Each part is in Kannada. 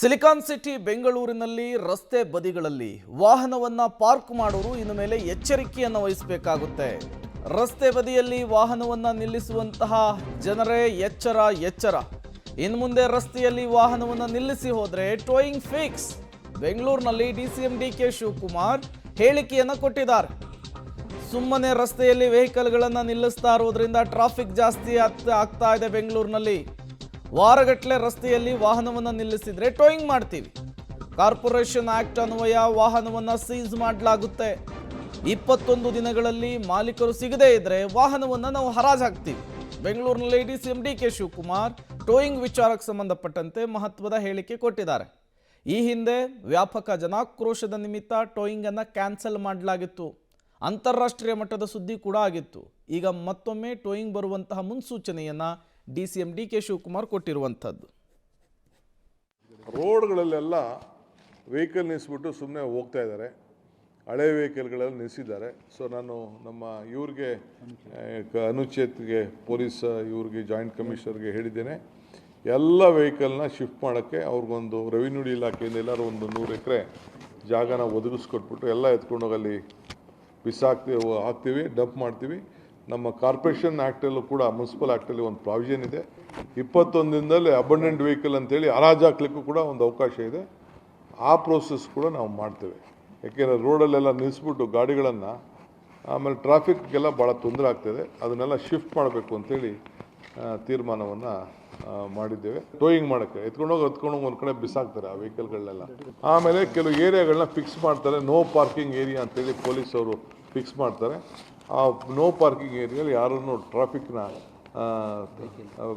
ಸಿಲಿಕಾನ್ ಸಿಟಿ ಬೆಂಗಳೂರಿನಲ್ಲಿ ರಸ್ತೆ ಬದಿಗಳಲ್ಲಿ ವಾಹನವನ್ನ ಪಾರ್ಕ್ ಮಾಡೋರು ಇನ್ನು ಮೇಲೆ ಎಚ್ಚರಿಕೆಯನ್ನು ವಹಿಸಬೇಕಾಗುತ್ತೆ. ರಸ್ತೆ ಬದಿಯಲ್ಲಿ ವಾಹನವನ್ನ ನಿಲ್ಲಿಸುವಂತಹ ಜನರೇ ಎಚ್ಚರ. ಇನ್ನು ಮುಂದೆ ರಸ್ತೆಯಲ್ಲಿ ವಾಹನವನ್ನ ನಿಲ್ಲಿಸಿ ಹೋದ್ರೆ ಟೋಯಿಂಗ್ ಫಿಕ್ಸ್. ಬೆಂಗಳೂರಿನಲ್ಲಿ ಡಿಸಿಎಂ ಡಿಕೆ ಶಿವಕುಮಾರ್ ಹೇಳಿಕೆಯನ್ನು ಕೊಟ್ಟಿದ್ದಾರೆ. ಸುಮ್ಮನೆ ರಸ್ತೆಯಲ್ಲಿ ವೆಹಿಕಲ್ಗಳನ್ನು ನಿಲ್ಲಿಸ್ತಾ ಇರೋದ್ರಿಂದ ಟ್ರಾಫಿಕ್ ಜಾಸ್ತಿ ಆಗ್ತಾ ಇದೆ. ಬೆಂಗಳೂರಿನಲ್ಲಿ ವಾರಗಟ್ಟಲೆ ರಸ್ತೆಯಲ್ಲಿ ವಾಹನವನ್ನು ನಿಲ್ಲಿಸಿದ್ರೆ ಟೋಯಿಂಗ್ ಮಾಡ್ತೀವಿ. ಕಾರ್ಪೊರೇಷನ್ ಆಕ್ಟ್ ಅನ್ವಯ ವಾಹನವನ್ನು ಸೀಸ್ ಮಾಡಲಾಗುತ್ತೆ. 21 ದಿನಗಳಲ್ಲಿ ಮಾಲೀಕರು ಸಿಗದೇ ಇದ್ರೆ ವಾಹನವನ್ನು ನಾವು ಹರಾಜು ಹಾಕ್ತೀವಿ. ಬೆಂಗಳೂರಿನಲ್ಲಿ ಡಿಸಿಎಂ ಡಿಕೆ ಶಿವಕುಮಾರ್ ಟೋಯಿಂಗ್ ವಿಚಾರಕ್ಕೆ ಸಂಬಂಧಪಟ್ಟಂತೆ ಮಹತ್ವದ ಹೇಳಿಕೆ ಕೊಟ್ಟಿದ್ದಾರೆ. ಈ ಹಿಂದೆ ವ್ಯಾಪಕ ಜನಾಕ್ರೋಶದ ನಿಮಿತ್ತ ಟೋಯಿಂಗ್ ಅನ್ನು ಕ್ಯಾನ್ಸಲ್ ಮಾಡಲಾಗಿತ್ತು. ಅಂತಾರಾಷ್ಟ್ರೀಯ ಮಟ್ಟದ ಸುದ್ದಿ ಕೂಡ ಆಗಿತ್ತು. ಈಗ ಮತ್ತೊಮ್ಮೆ ಟೋಯಿಂಗ್ ಬರುವಂತಹ ಮುನ್ಸೂಚನೆಯನ್ನ ಡಿಸಿಎಂ ಡಿಕೆ ಶಿವಕುಮಾರ್ ಕೊಟ್ಟಿರುವಂಥದ್ದು. ರೋಡ್ಗಳಲ್ಲೆಲ್ಲ ವೆಹಿಕಲ್ ನಿಲ್ಲಿಸ್ಬಿಟ್ಟು ಸುಮ್ಮನೆ ಹೋಗ್ತಾ ಇದ್ದಾರೆ. ಹಳೆ ವೆಹಿಕಲ್ಗಳೆಲ್ಲ ನಿಲ್ಲಿಸಿದ್ದಾರೆ. ಸೊ ನಾನು ನಮ್ಮ ಇವ್ರಿಗೆ ಅನುಚೇತ್ಗೆ ಪೊಲೀಸ್ ಇವ್ರಿಗೆ ಜಾಯಿಂಟ್ ಕಮಿಷನರ್ಗೆ ಹೇಳಿದ್ದೇನೆ, ಎಲ್ಲ ವೆಹಿಕಲ್ನ ಶಿಫ್ಟ್ ಮಾಡೋಕ್ಕೆ ಅವ್ರಿಗೊಂದು ರೆವಿನ್ಯೂ ಇಲಾಖೆಯಿಂದ ಎಲ್ಲರೂ ಒಂದು 100 ಎಕರೆ ಜಾಗನ ಒದಗಿಸ್ಕೊಟ್ಬಿಟ್ಟು ಎಲ್ಲ ಎತ್ಕೊಂಡೋಗಲ್ಲಿ ಹಾಕ್ತೀವಿ, ಡಂಪ್ ಮಾಡ್ತೀವಿ. ನಮ್ಮ ಕಾರ್ಪೊರೇಷನ್ ಆ್ಯಕ್ಟಲ್ಲೂ ಕೂಡ ಮುನ್ಸಿಪಲ್ ಆ್ಯಕ್ಟಲ್ಲಿ ಒಂದು ಪ್ರಾವಿಷನ್ ಇದೆ. 21 ದಿನದಲ್ಲಿ ಅಬಂಡೆಂಟ್ ವೆಹಿಕಲ್ ಅಂತೇಳಿ ಹರಾಜು ಹಾಕ್ಲಿಕ್ಕೂ ಕೂಡ ಒಂದು ಅವಕಾಶ ಇದೆ. ಆ ಪ್ರೋಸೆಸ್ ಕೂಡ ನಾವು ಮಾಡ್ತೇವೆ. ಯಾಕೆಂದರೆ ರೋಡಲ್ಲೆಲ್ಲ ನಿಲ್ಲಿಸ್ಬಿಟ್ಟು ಗಾಡಿಗಳನ್ನು ಆಮೇಲೆ ಟ್ರಾಫಿಕ್ಗೆಲ್ಲ ಭಾಳ ತೊಂದರೆ ಆಗ್ತಾಯಿದೆ. ಅದನ್ನೆಲ್ಲ ಶಿಫ್ಟ್ ಮಾಡಬೇಕು ಅಂತೇಳಿ ತೀರ್ಮಾನವನ್ನು ಮಾಡಿದ್ದೇವೆ. ಟೋಯಿಂಗ್ ಮಾಡೋಕ್ಕೆ ಎತ್ಕೊಂಡೋಗಿ ಒಂದು ಕಡೆ ಬಿಸಾಕ್ತಾರೆ ಆ ವೆಹಿಕಲ್ಗಳನ್ನೆಲ್ಲ. ಆಮೇಲೆ ಕೆಲವು ಏರಿಯಾಗಳನ್ನ ಫಿಕ್ಸ್ ಮಾಡ್ತಾರೆ. ನೋ ಪಾರ್ಕಿಂಗ್ ಏರಿಯಾ ಅಂತೇಳಿ ಪೊಲೀಸವರು ಫಿಕ್ಸ್ ಮಾಡ್ತಾರೆ. ಆ ನೋ ಪಾರ್ಕಿಂಗ್ ಏರಿಯಲ್ಲಿ ಯಾರನ್ನು ಟ್ರಾಫಿಕ್ನ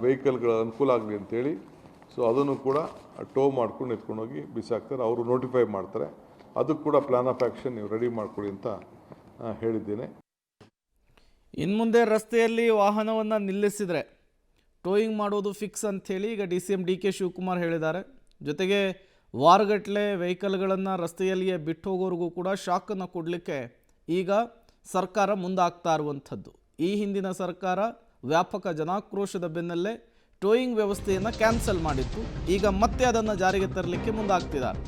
ವೆಹಿಕಲ್ಗಳ ಅನುಕೂಲ ಆಗಲಿ ಅಂತೇಳಿ ಸೊ ಅದನ್ನು ಕೂಡ ಟೋ ಮಾಡ್ಕೊಂಡು ಎತ್ಕೊಂಡೋಗಿ ಬಿಸಾಕ್ತಾರೆ. ಅವರು ನೋಟಿಫೈ ಮಾಡ್ತಾರೆ. ಅದಕ್ಕೆ ಕೂಡ ಪ್ಲಾನ್ ಆಫ್ ಆ್ಯಕ್ಷನ್ ನೀವು ರೆಡಿ ಮಾಡ್ಕೊಳ್ಳಿ ಅಂತ ಹೇಳಿದ್ದೇನೆ. ಇನ್ನು ಮುಂದೆ ರಸ್ತೆಯಲ್ಲಿ ವಾಹನವನ್ನು ನಿಲ್ಲಿಸಿದರೆ ಟೋಯಿಂಗ್ ಮಾಡೋದು ಫಿಕ್ಸ್ ಅಂಥೇಳಿ ಈಗ ಡಿಸಿಎಂ ಡಿಕೆ ಶಿವಕುಮಾರ್ ಹೇಳಿದ್ದಾರೆ. ಜೊತೆಗೆ ವಾರಗಟ್ಟಲೆ ವೆಹಿಕಲ್ಗಳನ್ನು ರಸ್ತೆಯಲ್ಲಿಯೇ ಬಿಟ್ಟು ಹೋಗೋರಿಗೂ ಕೂಡ ಶಾಕನ್ನು ಕೊಡಲಿಕ್ಕೆ ಈಗ ಸರ್ಕಾರ ಮುಂದಾಗ್ತಾ ಇರುವಂಥದ್ದು. ಈ ಹಿಂದಿನ ಸರ್ಕಾರ ವ್ಯಾಪಕ ಜನಾಕ್ರೋಶದ ಬೆನ್ನಲ್ಲೇ ಟೋಯಿಂಗ್ ವ್ಯವಸ್ಥೆಯನ್ನು ಕ್ಯಾನ್ಸಲ್ ಮಾಡಿತ್ತು. ಈಗ ಮತ್ತೆ ಅದನ್ನು ಜಾರಿಗೆ ತರಲಿಕ್ಕೆ ಮುಂದಾಗ್ತಿದ್ದಾರೆ.